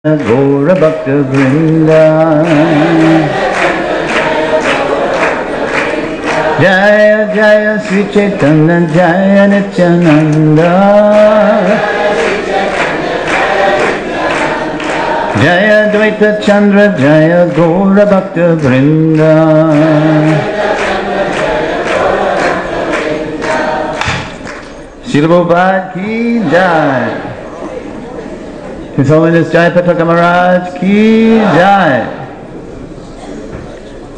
Gaura Bhakta Vrinda. Jaya Jaya Sri Chaitanya Jaya Nityananda. Jaya Dvaita Chandra Jaya Gaura Bhakta Vrinda. Srila Prabhupada ki jai. His Holiness Jayapataka Maharaj ki jai.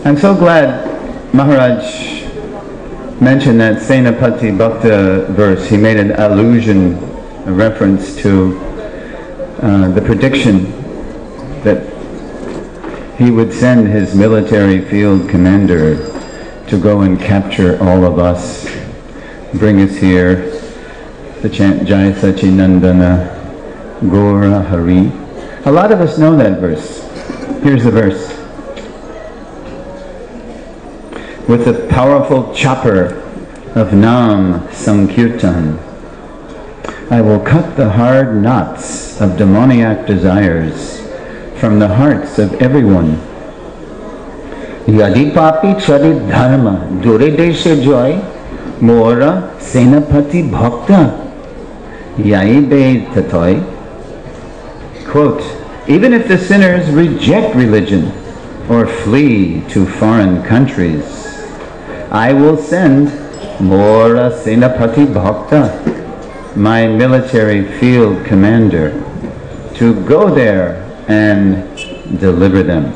I'm so glad Maharaj mentioned that Senapati Bhakta verse. He made an allusion, a reference to the prediction that he would send his military field commander to go and capture all of us, bring us here, to chant Jai Sachinandana Gaura Hari. A lot of us know that verse. Here's the verse. With the powerful chopper of Nam Sankirtan, I will cut the hard knots of demoniac desires from the hearts of everyone. Yadi papi charit dharma dure deshe joy mora senapati bhakta yai be tatoi. Quote, even if the sinners reject religion or flee to foreign countries, I will send Mora Senapati Bhakta, my military field commander, to go there and deliver them.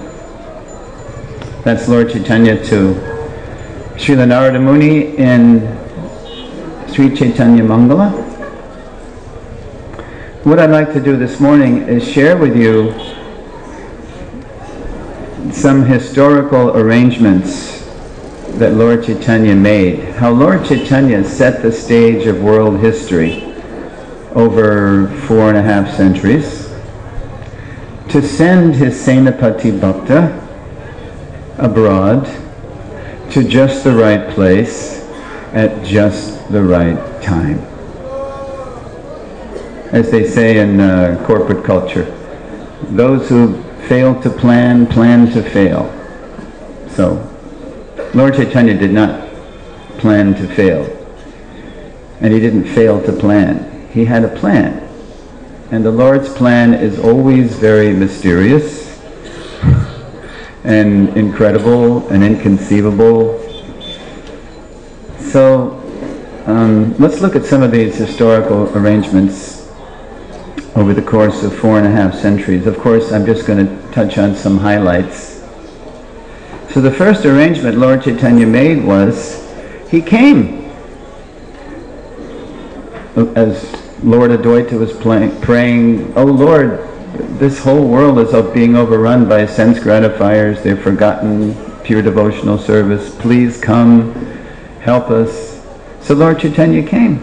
That's Lord Chaitanya to Srila Narada Muni in Sri Chaitanya Mangala. What I'd like to do this morning is share with you some historical arrangements that Lord Chaitanya made. How Lord Chaitanya set the stage of world history over 4.5 centuries to send his Senapati Bhakta abroad to just the right place at just the right time. As they say in corporate culture, those who fail to plan, plan to fail. So, Lord Chaitanya did not plan to fail. And he didn't fail to plan. He had a plan. And the Lord's plan is always very mysterious and incredible and inconceivable. So, let's look at some of these historical arrangements over the course of 4.5 centuries. Of course, I'm just going to touch on some highlights. So the first arrangement Lord Chaitanya made was, he came. As Lord Advaita was praying, oh Lord, this whole world is being overrun by sense gratifiers. They've forgotten pure devotional service. Please come, help us. So Lord Chaitanya came,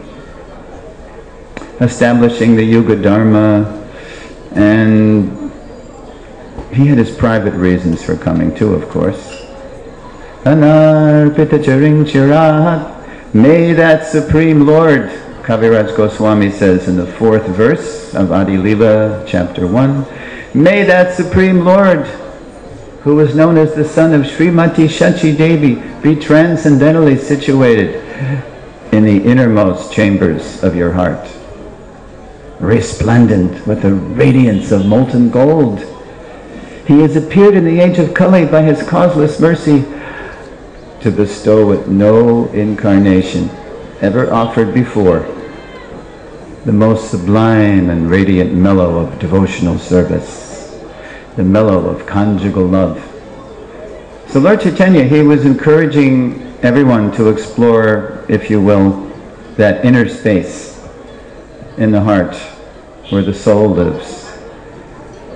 establishing the Yuga Dharma, and he had his private reasons for coming too, of course. Anarpita charing chirat, may that Supreme Lord, Kaviraj Goswami says in the 4th verse of Adi Lila, chapter 1, may that Supreme Lord, who was known as the son of Srimati Shachi Devi, be transcendentally situated in the innermost chambers of your heart, resplendent with the radiance of molten gold. He has appeared in the age of Kali by his causeless mercy to bestow with no incarnation ever offered before the most sublime and radiant mellow of devotional service, the mellow of conjugal love. So Lord Chaitanya, he was encouraging everyone to explore, if you will, that inner space in the heart where the soul lives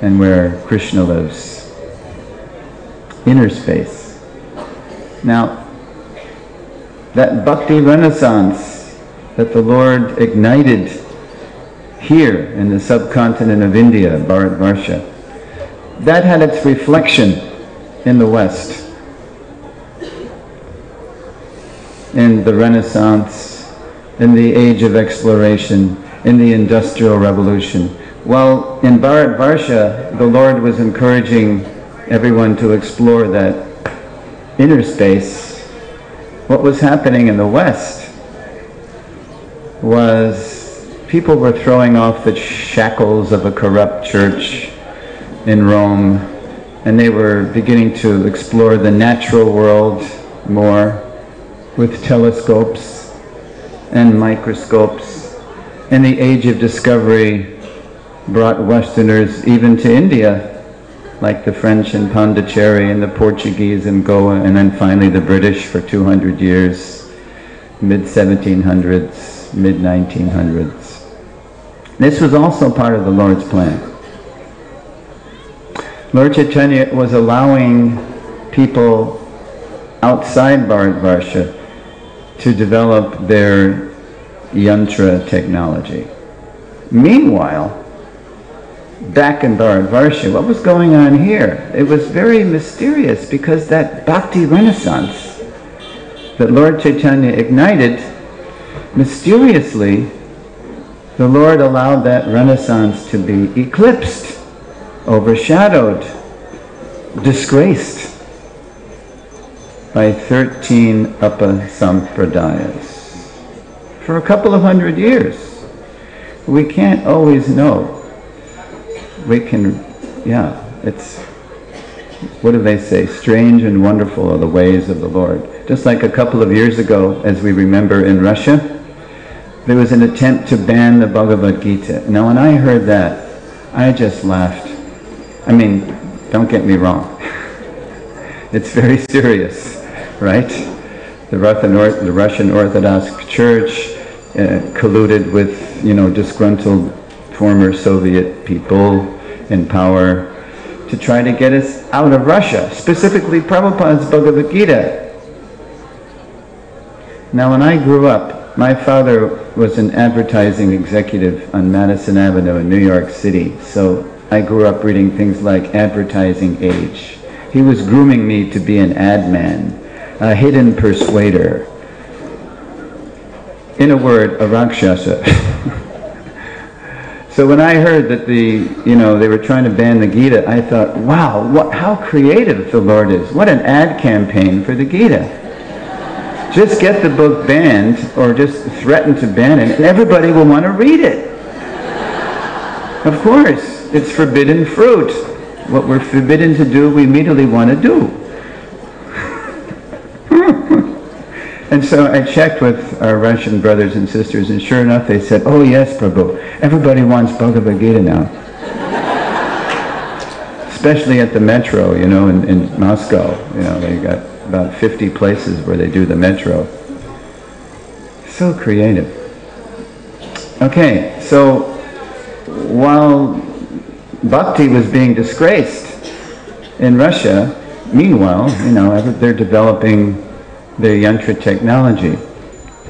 and where Krishna lives. Inner space. Now, that bhakti renaissance that the Lord ignited here in the subcontinent of India, Bharatvarsha, that had its reflection in the West. In the Renaissance, in the age of exploration, in the Industrial Revolution, Well, in Bharatvarsha, the Lord was encouraging everyone to explore that inner space. What was happening in the West was people were throwing off the shackles of a corrupt church in Rome, and they were beginning to explore the natural world more with telescopes and microscopes. And the age of discovery brought Westerners even to India, like the French in Pondicherry and the Portuguese in Goa, and then finally the British for 200 years, mid-1700s, mid-1900s. This was also part of the Lord's plan. Lord Chaitanya was allowing people outside Bharatvarsha to develop their yantra technology. Meanwhile, back in Bharatvarsha, what was going on here? It was very mysterious, because that bhakti renaissance that Lord Chaitanya ignited, mysteriously, the Lord allowed that renaissance to be eclipsed, overshadowed, disgraced by 13 Sampradayas. For a couple of hundred years. We can't always know. We can, it's, what do they say? Strange and wonderful are the ways of the Lord. Just like a couple of years ago, as we remember in Russia, there was an attempt to ban the Bhagavad Gita. Now when I heard that, I just laughed. I mean, don't get me wrong. It's very serious, right? The Russian Orthodox Church colluded with, disgruntled former Soviet people in power to try to get us out of Russia, specifically Prabhupada's Bhagavad Gita. Now when I grew up, my father was an advertising executive on Madison Avenue in New York City, so I grew up reading things like Advertising Age. He was grooming me to be an ad man, a hidden persuader. In a word, a Rakshasa. So when I heard that they were trying to ban the Gita, I thought, wow, how creative the Lord is. What an ad campaign for the Gita. Just get the book banned, or just threaten to ban it, and everybody will want to read it. Of course, it's forbidden fruit. What we're forbidden to do, we immediately want to do. And so I checked with our Russian brothers and sisters, and sure enough they said, oh yes, Prabhu, everybody wants Bhagavad Gita now. Especially at the metro, in Moscow. They got about 50 places where they do the metro. So creative. Okay, so while bhakti was being disgraced in Russia, meanwhile, they're developing their yantra technology,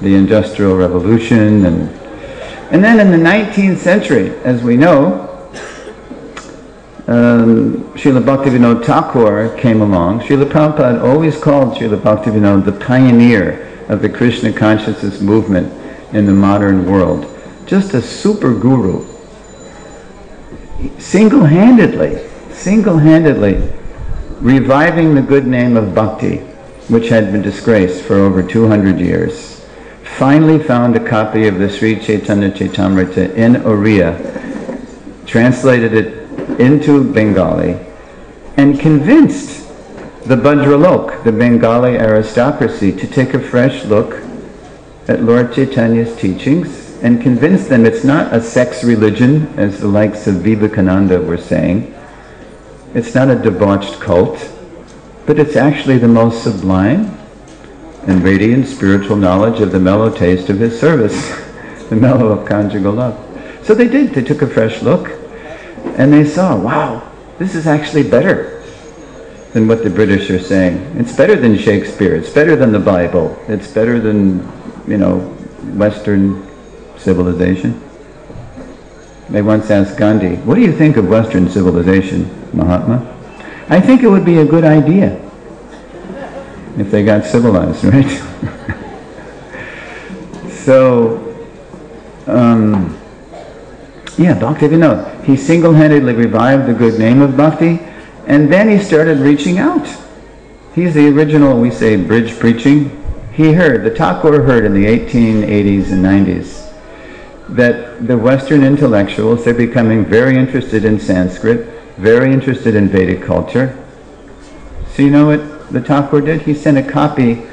the Industrial Revolution, and then in the 19th century, as we know, Srila Bhaktivinoda Thakur came along. Srila Prabhupada always called Srila Bhaktivinoda the pioneer of the Krishna consciousness movement in the modern world. Just a super guru. Single-handedly reviving the good name of bhakti, which had been disgraced for over 200 years. Finally found a copy of the Sri Chaitanya Chaitamrita in Oriya, translated it into Bengali, and convinced the Bhadralok, the Bengali aristocracy, to take a fresh look at Lord Chaitanya's teachings, and convinced them it's not a sex religion, as the likes of Vivekananda were saying. It's not a debauched cult, but it's actually the most sublime and radiant spiritual knowledge of the mellow taste of his service, the mellow of conjugal love. So they did. They took a fresh look, and they saw, wow, this is actually better than what the British are saying. It's better than Shakespeare. It's better than the Bible. It's better than, Western civilization. They once asked Gandhi, what do you think of Western civilization, Mahatma? I think it would be a good idea if they got civilized, right? So, Yeah, Bhakti Vinod. He single-handedly revived the good name of Bhakti, and then he started reaching out. He's the original, we say, bridge preaching. He heard, the Thakur heard in the 1880s and 90s, that the Western intellectuals, they're becoming very interested in Sanskrit, very interested in Vedic culture. So you know what the Thakur did? He sent a copy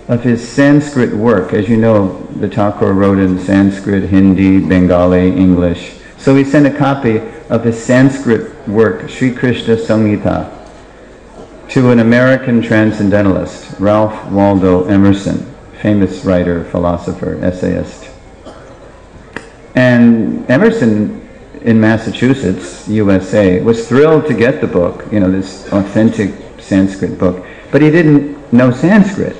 of his Sanskrit work. As you know, the Thakur wrote in Sanskrit, Hindi, Bengali, English. So he sent a copy of his Sanskrit work, Sri Krishna Samhita, to an American transcendentalist, Ralph Waldo Emerson, famous writer, philosopher, essayist. And Emerson in Massachusetts, USA, was thrilled to get the book, you know, this authentic Sanskrit book, but he didn't know Sanskrit.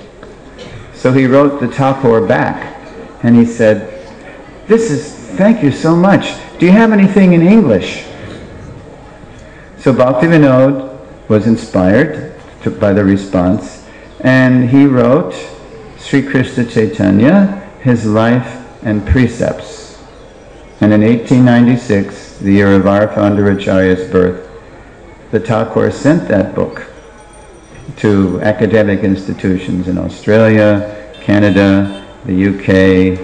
So he wrote the Thakur back, and he said, thank you so much. Do you have anything in English? So Bhaktivinoda was inspired by the response, and he wrote Sri Krishna Chaitanya, his life and precepts. And in 1896, the year of our founder Acharya's birth, the Thakur sent that book to academic institutions in Australia, Canada, the UK,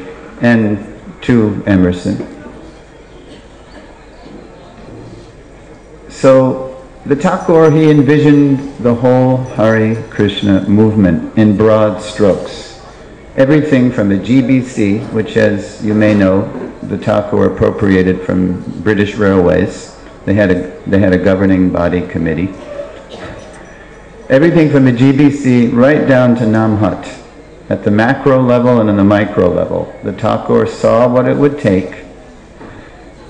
and to Emerson. So the Thakur, he envisioned the whole Hare Krishna movement in broad strokes. Everything from the GBC, which, as you may know, the Thakur appropriated from British Railways. They had a governing body committee. Everything from the GBC right down to Namhat, at the macro level and on the micro level. The Thakur saw what it would take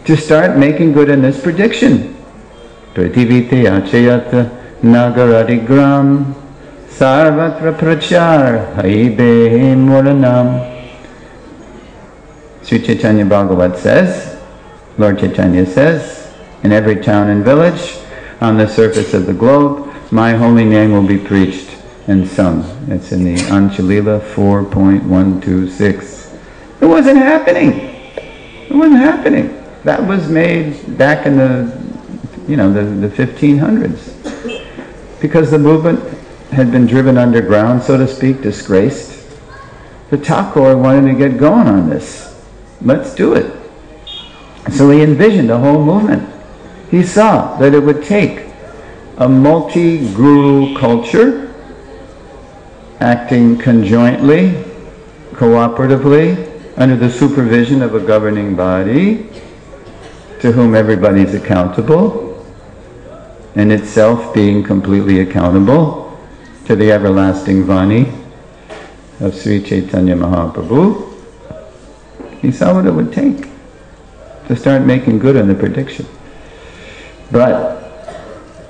to start making good in this prediction. Prativite achayat nagaradigram sarvatra prachar haibe moranam. Sri Chaitanya Bhagavat says, Lord Chaitanya says, in every town and village on the surface of the globe, my holy name will be preached and sung. It's in the Anchalila 4.126. It wasn't happening. It wasn't happening. That was made back in the 1500s. Because the movement had been driven underground, so to speak, disgraced. The Thakur wanted to get going on this. Let's do it. So he envisioned a whole movement. He saw that it would take a multi-guru culture acting conjointly, cooperatively, under the supervision of a governing body to whom everybody is accountable, and itself being completely accountable to the everlasting Vani of Sri Chaitanya Mahaprabhu. He saw what it would take to start making good on the prediction. But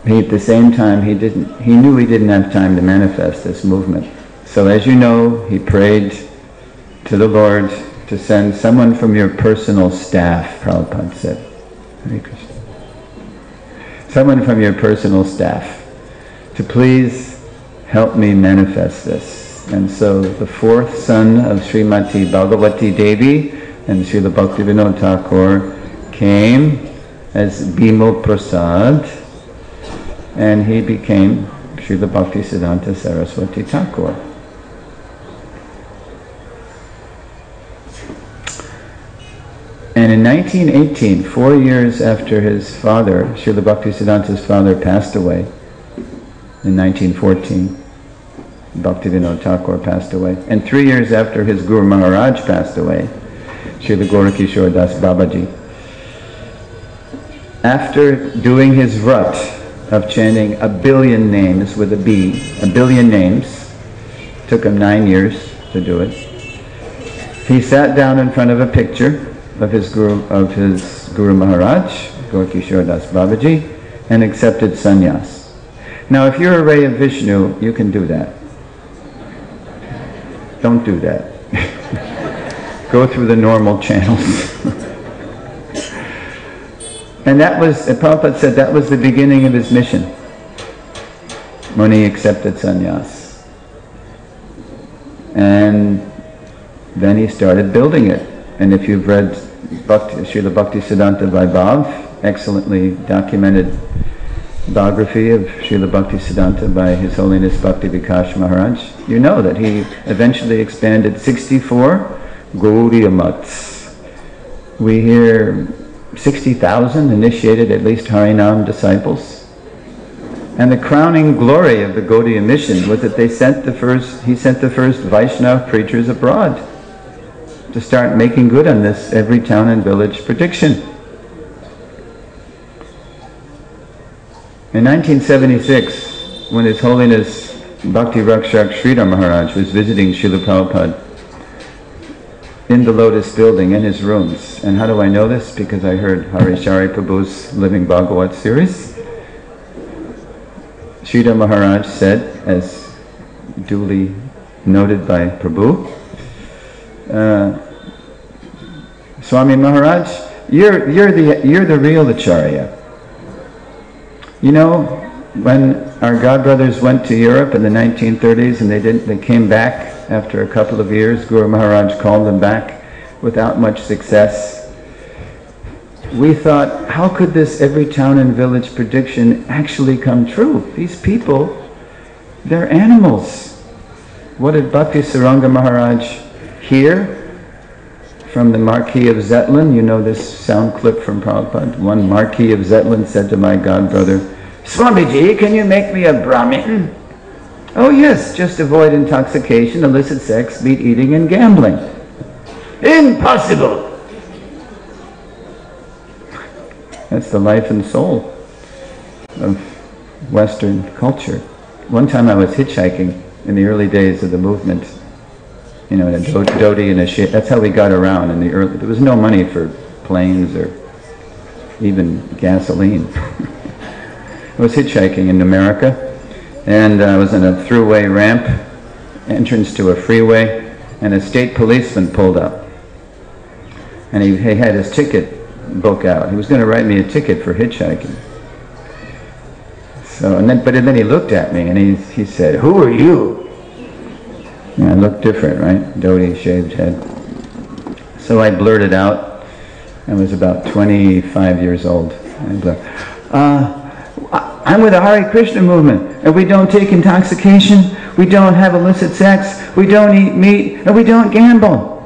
at the same time, he knew he didn't have time to manifest this movement. So as you know, he prayed to the Lord to send someone from your personal staff, Prabhupada said. Hare Krishna. Someone from your personal staff to please help me manifest this. And so the fourth son of Srimati Bhagavati Devi and Srila Bhaktivinoda Thakur came as Bimal Prasad, and he became Srila Bhaktisiddhanta Saraswati Thakur. And in 1918, 4 years after his father, Srila Bhaktisiddhanta's father, passed away, in 1914, Bhaktivinoda Thakur passed away, and 3 years after his Guru Maharaj passed away, Srila Gaura Das Babaji, after doing his vrat of chanting 1 billion names with a B, 1 billion names, took him 9 years to do it, he sat down in front of a picture of his Guru Maharaj, Gaura Das Babaji, and accepted sannyas. Now if you're a ray of Vishnu, you can do that. Don't do that. Go through the normal channels. And that was, Prabhupada said, that was the beginning of his mission, when he accepted sannyas. And then he started building it. And if you've read Srila Bhaktisiddhanta Vaibhav, excellently documented biography of Srila Bhaktisiddhanta by His Holiness Bhakti Vikash Maharaj. You know that he eventually expanded 64 Gaudiya Mats. We hear 60,000 initiated at least Harinam disciples. And the crowning glory of the Gaudiya mission was that he sent the first Vaishnava preachers abroad to start making good on this every town and village prediction. In 1976, when His Holiness Bhakti Rakshak Sridhar Maharaj was visiting Srila Prabhupada in the Lotus building, in his rooms. And how do I know this? Because I heard Harishari Prabhu's Living Bhagavat series. Sridhar Maharaj said, as duly noted by Prabhu, Swami Maharaj, you're the real Acharya. You know, when our godbrothers went to Europe in the 1930s and they came back after a couple of years, Guru Maharaj called them back without much success. We thought, how could this every town and village prediction actually come true? These people, they're animals. What did Bhakti Saranga Maharaj hear from the Marquis of Zetland? You know this sound clip from Prabhupada. One Marquis of Zetland said to my godbrother, Swamiji, can you make me a Brahmin? Oh yes, just avoid intoxication, illicit sex, meat eating, and gambling. Impossible! That's the life and soul of Western culture. One time I was hitchhiking in the early days of the movement, you know, in a dhoti and a shit. That's how we got around in the early. There was no money for planes or even gasoline. I was hitchhiking in America, and I was in a throughway ramp, entrance to a freeway, and a state policeman pulled up. And he had his ticket book out. He was going to write me a ticket for hitchhiking. So, but then he looked at me and he said, "Who are you?" And I looked different, right? Dhoti, shaved head. So I blurted out. I was about 25 years old. I'm with the Hare Krishna movement, and we don't take intoxication, we don't have illicit sex, we don't eat meat, and we don't gamble.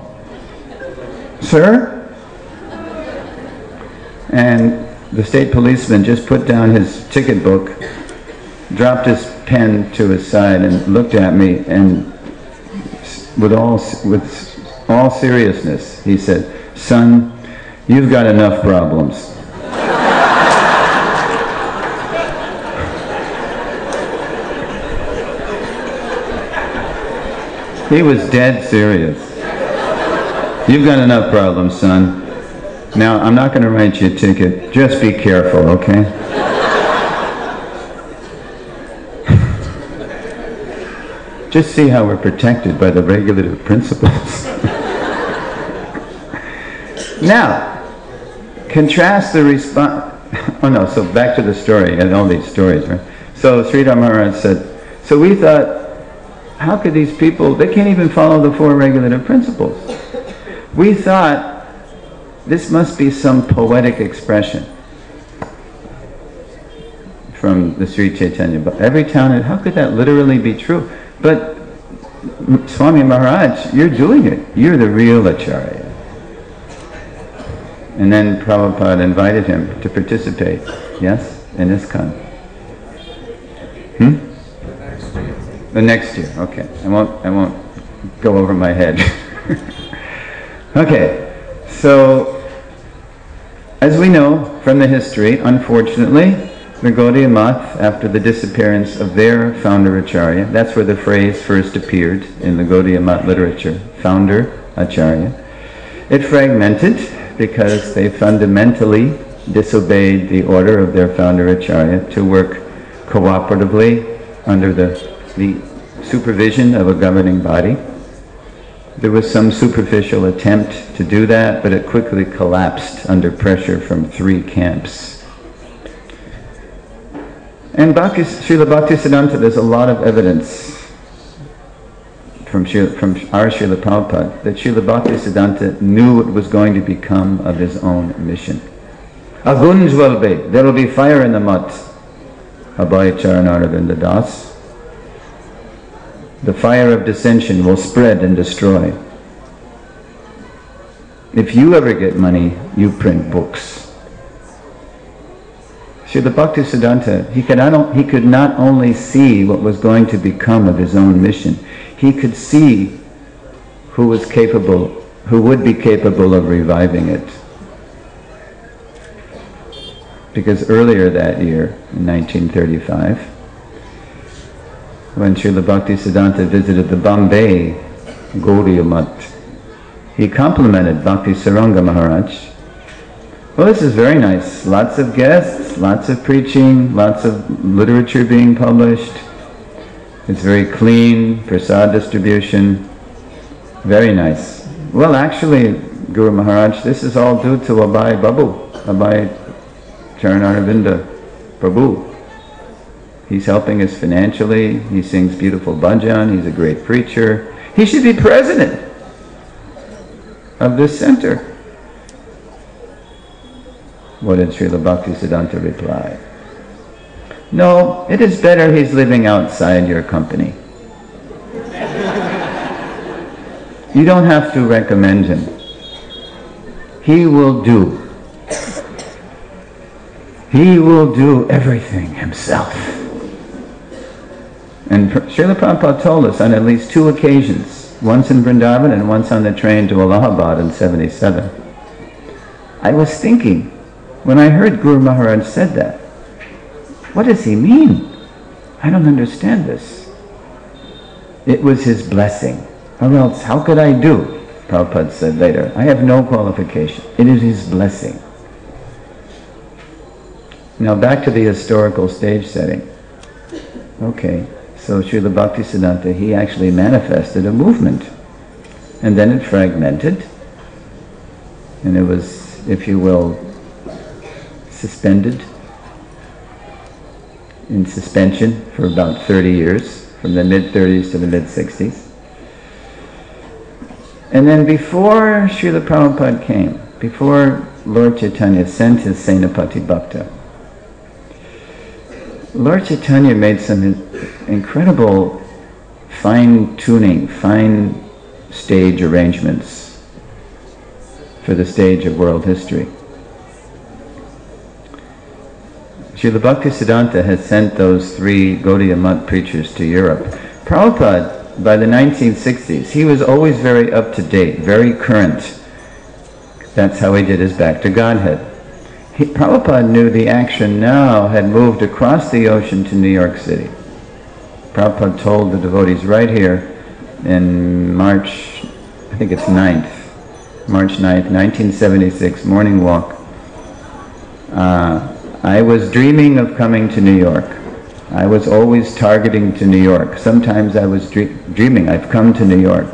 Sir? And the state policeman just put down his ticket book, dropped his pen to his side, and looked at me, and with all seriousness, he said, "Son, you've got enough problems." He was dead serious. "You've got enough problems, son. Now, I'm not going to write you a ticket. Just be careful, okay?" Just see how we're protected by the regulative principles. Now, contrast the response. Oh no, so back to the story, and all these stories, right? So Sridhar Maharaj said, so we thought, how could these people, they can't even follow the four regulative principles. We thought this must be some poetic expression from the Sri Chaitanya. But every town, how could that literally be true? But Swami Maharaj, you're doing it. You're the real Acharya. And then Prabhupada invited him to participate, yes, in ISKCON. The next year, okay. I won't go over my head. Okay, so as we know from the history, unfortunately, the Gaudiya Math, after the disappearance of their founder Acharya, that's where the phrase first appeared in the Gaudiya Math literature, founder Acharya. It fragmented because they fundamentally disobeyed the order of their founder Acharya to work cooperatively under the supervision of a governing body. There was some superficial attempt to do that, but it quickly collapsed under pressure from three camps. And Srila Bhaktisiddhanta, there's a lot of evidence from our Srila Prabhupada, that Srila Bhaktisiddhanta knew what was going to become of his own mission. Agunj will be, there will be fire in the mutt. Abhay Charanaravinda Das. The fire of dissension will spread and destroy. If you ever get money, you print books. Srila Bhaktisiddhanta, he could not only see what was going to become of his own mission, he could see who would be capable of reviving it. Because earlier that year, in 1935, when Srila Bhaktisiddhanta visited the Bombay Gaudiya Mutt, he complimented Bhakti Saranga Maharaj. Well, this is very nice. Lots of guests, lots of preaching, lots of literature being published. It's very clean, prasad distribution. Very nice. Well, actually, Guru Maharaj, this is all due to Abhay Babu, Abhay Charanaravinda Prabhu. He's helping us financially. He sings beautiful bhajan. He's a great preacher. He should be president of this center. What did Srila Bhaktisiddhanta reply? No, it is better he's living outside your company. You don't have to recommend him. He will do. He will do everything himself. And Srila Prabhupada told us on at least 2 occasions, once in Vrindavan and once on the train to Allahabad in '77. I was thinking, when I heard Guru Maharaj said that, what does he mean? I don't understand this. It was his blessing. Or else, how could I do? Prabhupada said later, I have no qualification. It is his blessing. Now back to the historical stage setting. Okay, so Srila Bhaktisiddhanta, he actually manifested a movement. And then it fragmented. And it was, if you will, suspended in suspension for about 30 years, from the mid-30s to the mid-60s. And then before Srila Prabhupada came, before Lord Chaitanya sent his Senapati Bhakta, Lord Chaitanya made some incredible fine-tuning, fine stage arrangements for the stage of world history. Srila Bhaktisiddhanta had sent those 3 Gaudiya Mutt preachers to Europe. Prabhupada, by the 1960s, he was always very up-to-date, very current. That's how he did his Back to Godhead. Prabhupada knew the action now had moved across the ocean to New York City. Prabhupada told the devotees right here in March, I think it's 9th, March 9th, 1976, morning walk. I was dreaming of coming to New York. I was always targeting to New York. Sometimes I was dreaming I've come to New York.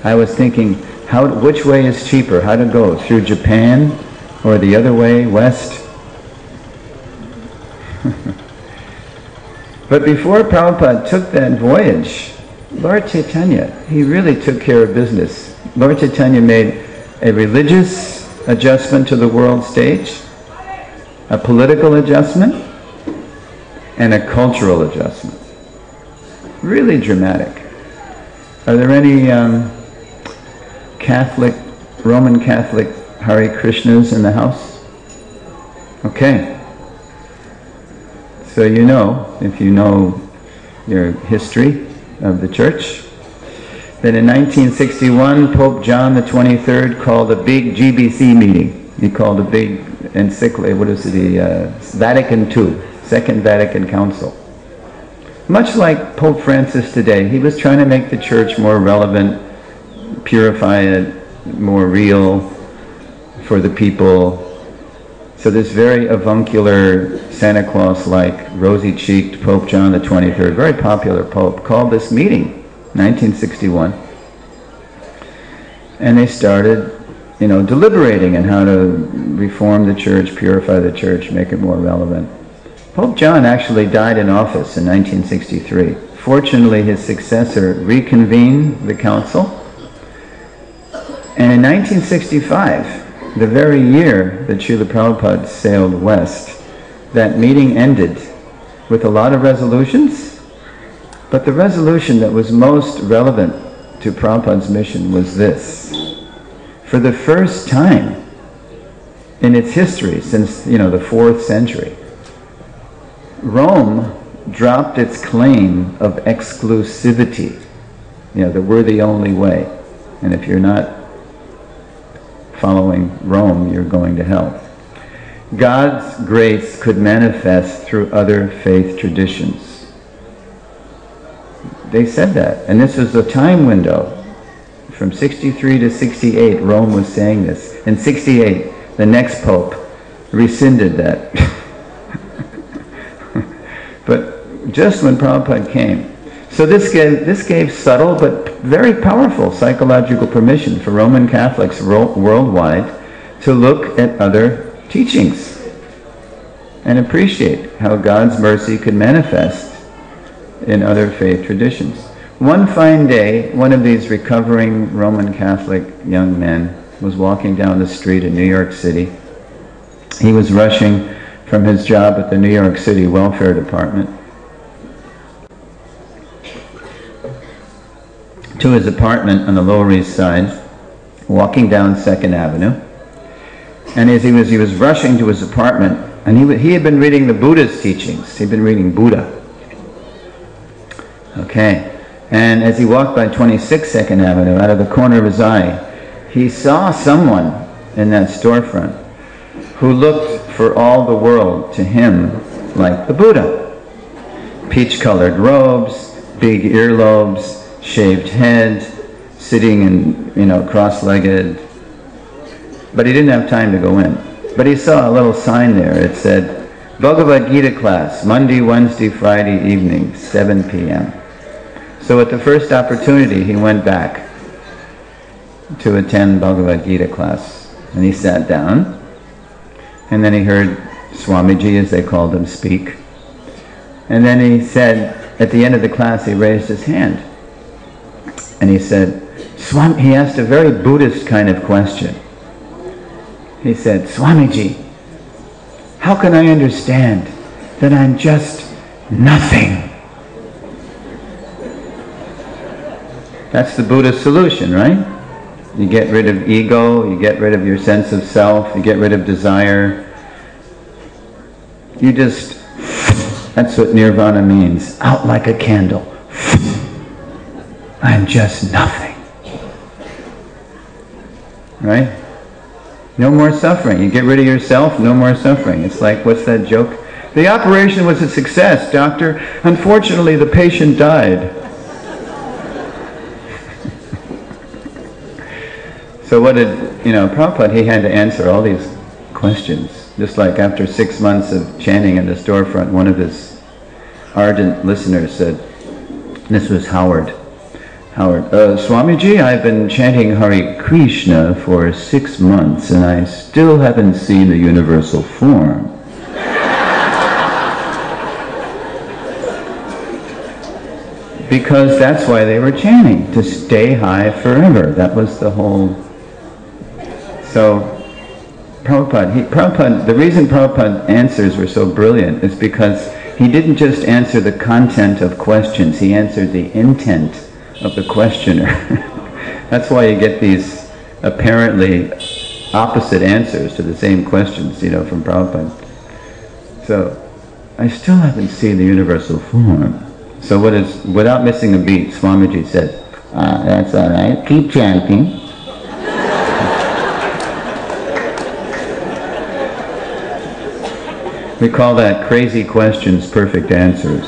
I was thinking, which way is cheaper? How to go? Through Japan or the other way, west? But before Prabhupada took that voyage, Lord Chaitanya, he really took care of business. Lord Chaitanya made a religious adjustment to the world stage, a political adjustment, and a cultural adjustment. Really dramatic. Are there any Roman Catholic Hare Krishnas in the house? Okay. So you know, if you know your history of the church, that in 1961, Pope John the 23rd called a big GBC meeting. He called a big encyclical, Vatican II, Second Vatican Council. Much like Pope Francis today, he was trying to make the church more relevant, purify it, more real for the people. So this very avuncular, Santa Claus-like, rosy-cheeked Pope John the 23rd, very popular Pope, called this meeting, 1961. And they started, deliberating on how to reform the church, purify the church, make it more relevant. Pope John actually died in office in 1963, Fortunately, his successor reconvened the council. And in 1965, the very year that Srila Prabhupada sailed west, that meeting ended with a lot of resolutions. But the resolution that was most relevant to Prabhupada's mission was this. For the first time in its history, since the 4th century, Rome dropped its claim of exclusivity, that we're the only way, and if you're not following Rome, you're going to hell. God's grace could manifest through other faith traditions. They said that, and this was a time window. From 63 to 68, Rome was saying this. In 68, the next pope rescinded that. But just when Prabhupada came. So this gave subtle but very powerful psychological permission for Roman Catholics worldwide to look at other teachings and appreciate how God's mercy could manifest in other faith traditions. One fine day, one of these recovering Roman Catholic young men was walking down the street in New York City. He was rushing from his job at the New York City Welfare Department to his apartment on the Lower East Side, walking down 2nd Avenue. And as he was rushing to his apartment, and he had been reading the Buddha's teachings. He'd been reading Buddha. Okay. And as he walked by 26 2nd Avenue, out of the corner of his eye, he saw someone in that storefront who looked for all the world to him like the Buddha. Peach-colored robes, big earlobes, shaved head, sitting in, cross-legged. But he didn't have time to go in. But he saw a little sign there. It said, Bhagavad Gita class, Monday, Wednesday, Friday evening, 7 p.m. So at the first opportunity, he went back to attend Bhagavad Gita class. And he sat down. And then he heard Swamiji, as they called him, speak. And then he said, at the end of the class, he raised his hand. And he said, he asked a very Buddhist kind of question. He said, Swamiji, how can I understand that I'm just nothing? That's the Buddhist solution, right? You get rid of ego, you get rid of your sense of self, you get rid of desire. You just, that's what nirvana means, out like a candle. I'm just nothing. Right? No more suffering. You get rid of yourself, no more suffering. It's like, what's that joke? The operation was a success, doctor. Unfortunately, the patient died. So what did, Prabhupada, he had to answer all these questions. Just like after 6 months of chanting in the storefront, one of his ardent listeners said, this was Howard, Swamiji, I've been chanting Hare Krishna for 6 months and I still haven't seen the universal form. Because that's why they were chanting, to stay high forever. That was the whole. So Prabhupada, the reason Prabhupada's answers were so brilliant is because he didn't just answer the content of questions, he answered the intent of the questioner. That's why you get these apparently opposite answers to the same questions, from Prabhupada. So, I still haven't seen the universal form. So without missing a beat, Swamiji said, that's all right, keep chanting. We call that crazy questions, perfect answers.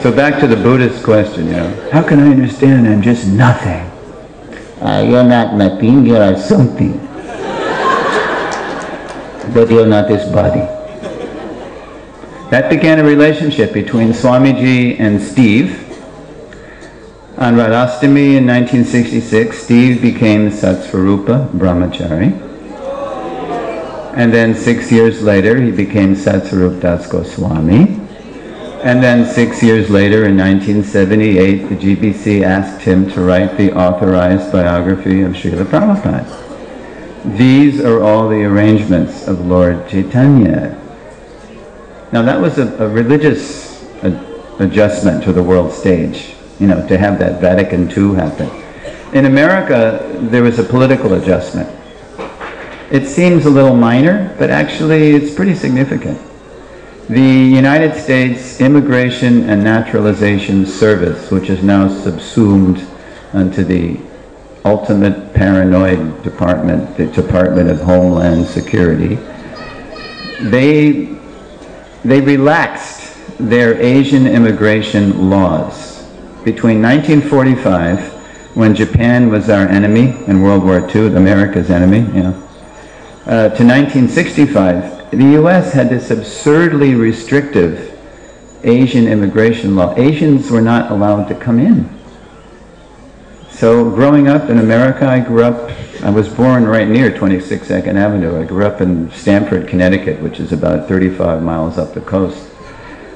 So back to the Buddhist question, how can I understand I'm just nothing? You're not nothing, you're something. But you're not this body. That began a relationship between Swamiji and Steve. On Radhastami in 1966, Steve became Satsvarupa Brahmachari. And then 6 years later, he became Satsvarup Das Goswami. And then 6 years later, in 1978, the GBC asked him to write the authorized biography of Srila Prabhupada. These are all the arrangements of Lord Chaitanya. Now that was a religious adjustment to the world stage, you know, to have that Vatican II happen. In America, there was a political adjustment. It seems a little minor, but actually it's pretty significant. The United States Immigration and Naturalization Service, which is now subsumed into the ultimate paranoid department, the Department of Homeland Security, they relaxed their Asian immigration laws between 1945, when Japan was our enemy in World War II, America's enemy, you know, to 1965. The U.S. had this absurdly restrictive Asian immigration law. Asians were not allowed to come in. So growing up in America, I was born right near 26 2nd Avenue. I grew up in Stamford, Connecticut, which is about 35 miles up the coast.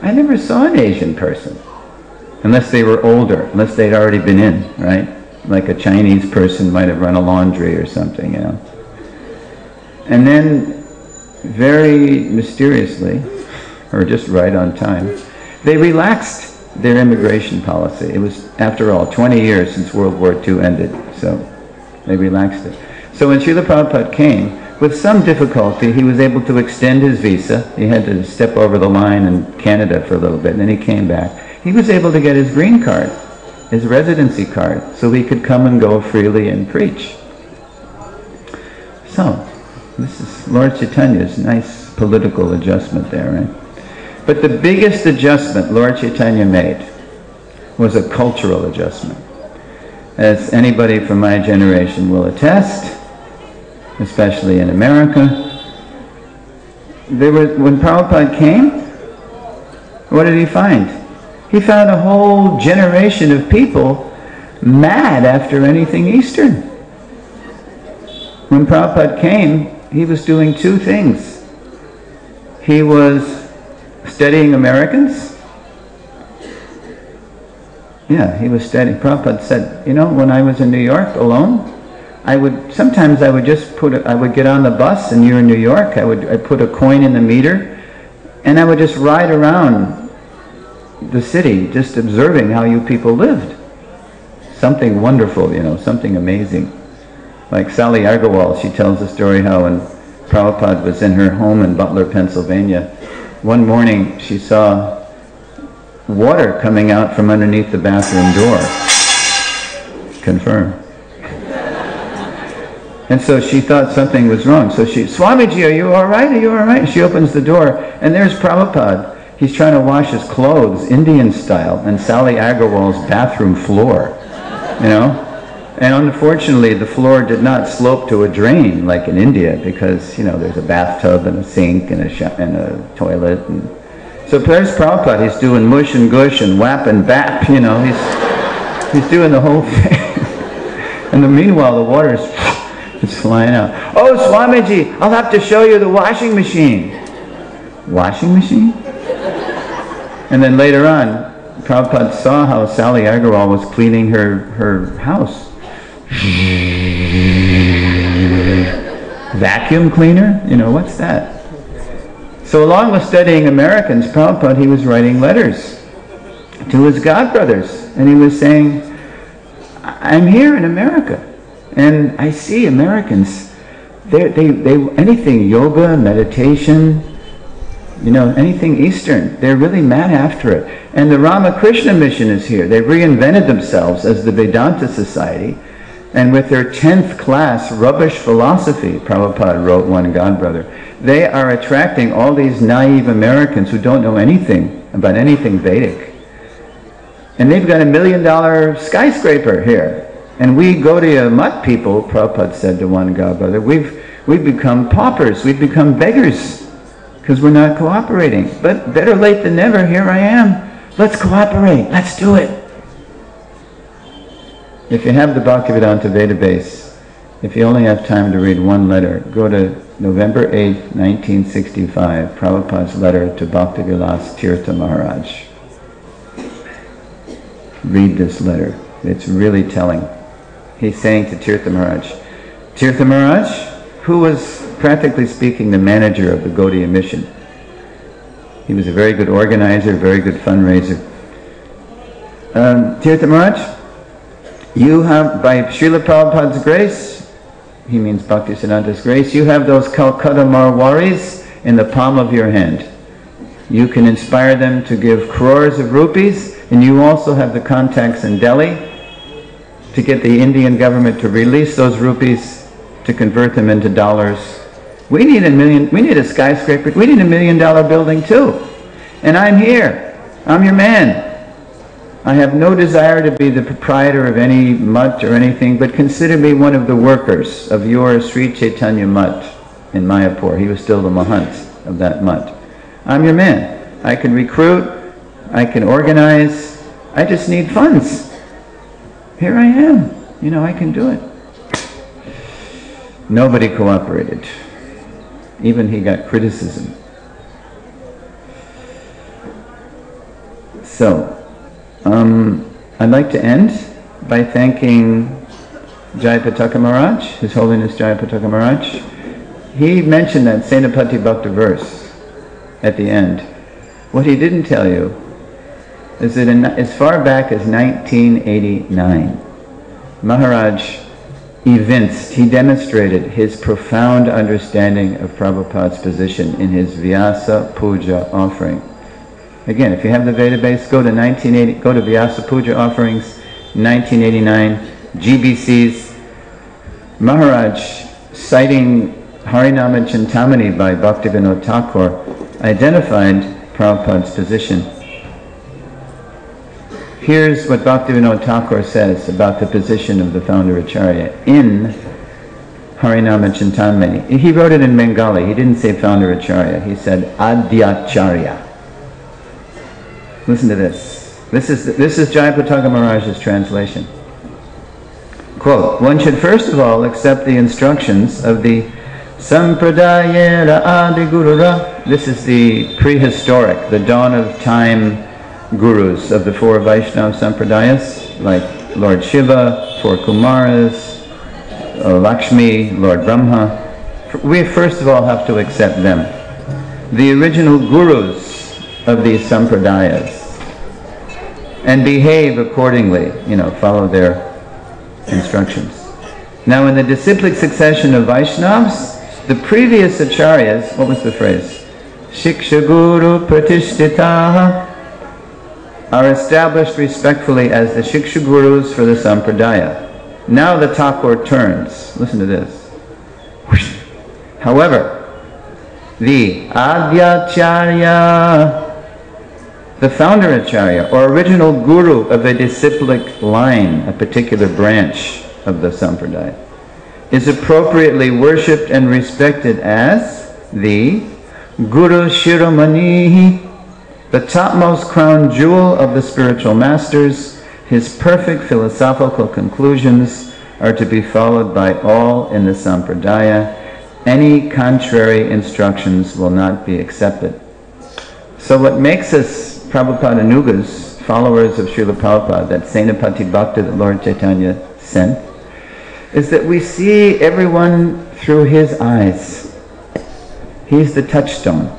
I never saw an Asian person, unless they were older, unless they'd already been in, right? Like a Chinese person might have run a laundry or something, you know. And then, very mysteriously, or just right on time, they relaxed their immigration policy. It was, after all, 20 years since World War II ended, so they relaxed it. So when Srila Prabhupada came, with some difficulty, he was able to extend his visa. He had to step over the line in Canada for a little bit, and then he came back. He was able to get his green card, his residency card, so he could come and go freely and preach. So, this is Lord Chaitanya's nice political adjustment there, right? But the biggest adjustment Lord Chaitanya made was a cultural adjustment. As anybody from my generation will attest, especially in America, when Prabhupada came, what did he find? He found a whole generation of people mad after anything Eastern. When Prabhupada came, he was doing two things. He was studying Americans. Yeah, he was studying. Prabhupada said, you know, when I was in New York alone, sometimes I would get on the bus and you're in New York, I'd put a coin in the meter and I would just ride around the city just observing how you people lived. Something wonderful, you know, something amazing. Like Sally Agarwal, she tells the story how when Prabhupada was in her home in Butler, Pennsylvania, one morning she saw water coming out from underneath the bathroom door. Confirm. And so she thought something was wrong. So Swamiji, are you all right? Are you all right? She opens the door, and there's Prabhupada. He's trying to wash his clothes, Indian style, on Sally Agarwal's bathroom floor, you know? And unfortunately, the floor did not slope to a drain like in India, because, you know, there's a bathtub and a sink and a toilet. And so there's Prabhupada. He's doing mush and gush and whap and bap, you know. He's doing the whole thing. And meanwhile, the water's it's flying out. Oh, Swamiji, I'll have to show you the washing machine. Washing machine? And then later on, Prabhupada saw how Sally Agarwal was cleaning her house. Vacuum cleaner? You know, what's that? So along with studying Americans, Prabhupada, he was writing letters to his godbrothers. And he was saying, I'm here in America. And I see Americans, they anything yoga, meditation, you know, anything Eastern, they're really mad after it. And the Ramakrishna mission is here. They've reinvented themselves as the Vedanta Society. And with their 10th class rubbish philosophy, Prabhupada wrote one godbrother, they are attracting all these naive Americans who don't know anything about anything Vedic. And they've got $1 million skyscraper here. And we Gaudiya Mutt people, Prabhupada said to one godbrother, we've become paupers, we've become beggars, because we're not cooperating. But better late than never, here I am. Let's cooperate, let's do it. If you have the Bhaktivedanta database, if you only have time to read one letter, go to November 8th, 1965, Prabhupada's letter to Bhaktivilas Tirtha Maharaj. Read this letter. It's really telling. He's saying to Tirtha Maharaj, Tirtha Maharaj, who was practically speaking the manager of the Gaudiya mission. He was a very good organizer, very good fundraiser. Tirtha Maharaj, you have, by Srila Prabhupada's grace, he means Bhaktisiddhanta's grace, you have those Calcutta Marwaris in the palm of your hand. You can inspire them to give crores of rupees, and you also have the contacts in Delhi to get the Indian government to release those rupees, to convert them into dollars. We need a skyscraper, we need $1 million building too. And I'm here, I'm your man. I have no desire to be the proprietor of any mutt or anything, but consider me one of the workers of your Sri Chaitanya mutt in Mayapur. He was still the mahant of that mutt. I'm your man. I can recruit, I can organize, I just need funds. Here I am. You know, I can do it. Nobody cooperated. Even he got criticism. So, I'd like to end by thanking Jayapataka Maharaj, His Holiness Jayapataka Maharaj. He mentioned that Senapati Bhakta verse at the end. What he didn't tell you is that as far back as 1989, Maharaj evinced, he demonstrated his profound understanding of Prabhupada's position in his Vyasa Puja offering. Again, if you have the Veda base, go to Vyasa Puja offerings, 1989, GBCs. Maharaj, citing Harinama Chintamani by Bhaktivinoda Thakur, identified Prabhupada's position. Here's what Bhaktivinoda Thakur says about the position of the founder Acharya in Harinama Chintamani. He wrote it in Bengali. He didn't say founder Acharya. He said Adyacharya. Listen to this. This is Jayapataka Maharaj's translation. Quote, one should first of all accept the instructions of the Sampradayera Adi Gurura. This is the prehistoric, the dawn of time gurus of the four Vaishnava Sampradayas, like Lord Shiva, four Kumaras, Lakshmi, Lord Brahma. We first of all have to accept them. The original gurus of these Sampradayas, and behave accordingly, follow their instructions. Now in the disciplic succession of Vaishnavas, the previous Acharyas, what was the phrase? Shiksha Guru Pratishtitaha, are established respectfully as the Shiksha Gurus for the Sampradaya. Now the Thakur turns. Listen to this. However, the Adyacharya, the founder Acharya, or original guru of a disciplic line, a particular branch of the Sampradaya, is appropriately worshipped and respected as the Guru Shiromani, the topmost crown jewel of the spiritual masters. His perfect philosophical conclusions are to be followed by all in the Sampradaya. Any contrary instructions will not be accepted. So what makes us Prabhupada Anugas, followers of Srila Prabhupada, that Senapati Bhakta that Lord Chaitanya sent, is that we see everyone through his eyes. He's the touchstone.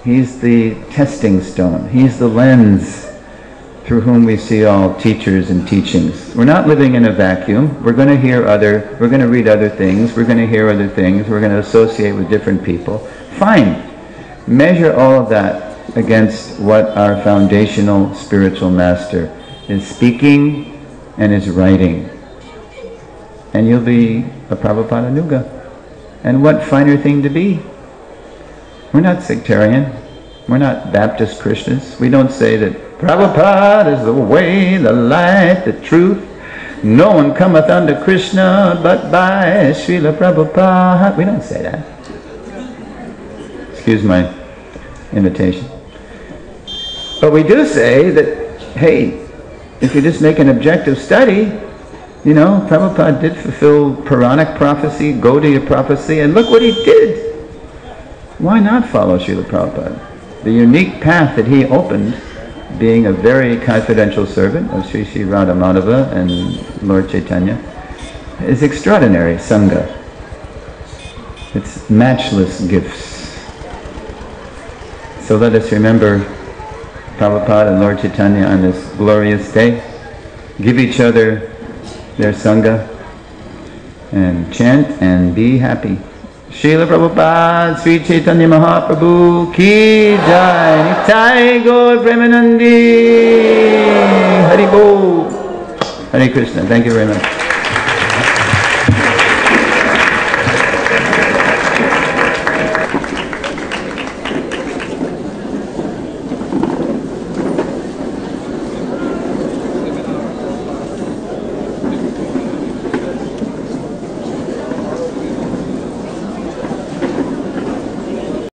He's the testing stone. He's the lens through whom we see all teachers and teachings. We're not living in a vacuum. We're going to we're going to read other things, we're going to hear other things, we're going to associate with different people. Fine. Measure all of that against what our foundational spiritual master is speaking and is writing. And you'll be a Prabhupada Nuga. And what finer thing to be? We're not sectarian. We're not Baptist Christians. We don't say that Prabhupada is the way, the light, the truth. No one cometh unto Krishna but by Srila Prabhupada. We don't say that. Excuse my imitation. But we do say that, hey, if you just make an objective study, Prabhupada did fulfill Puranic prophecy, Gaudiya prophecy, and look what he did. Why not follow Srila Prabhupada? The unique path that he opened, being a very confidential servant of Sri Sri Radha Madhava and Lord Chaitanya, is extraordinary Sangha. It's matchless gifts. So let us remember Prabhupada and Lord Chaitanya on this glorious day. Give each other their Sangha and chant and be happy. Srila Prabhupada, Sri Chaitanya Mahaprabhu ki jai. Nitai Gaur Premanandi. Hari Bol. Hare Krishna. Thank you very much.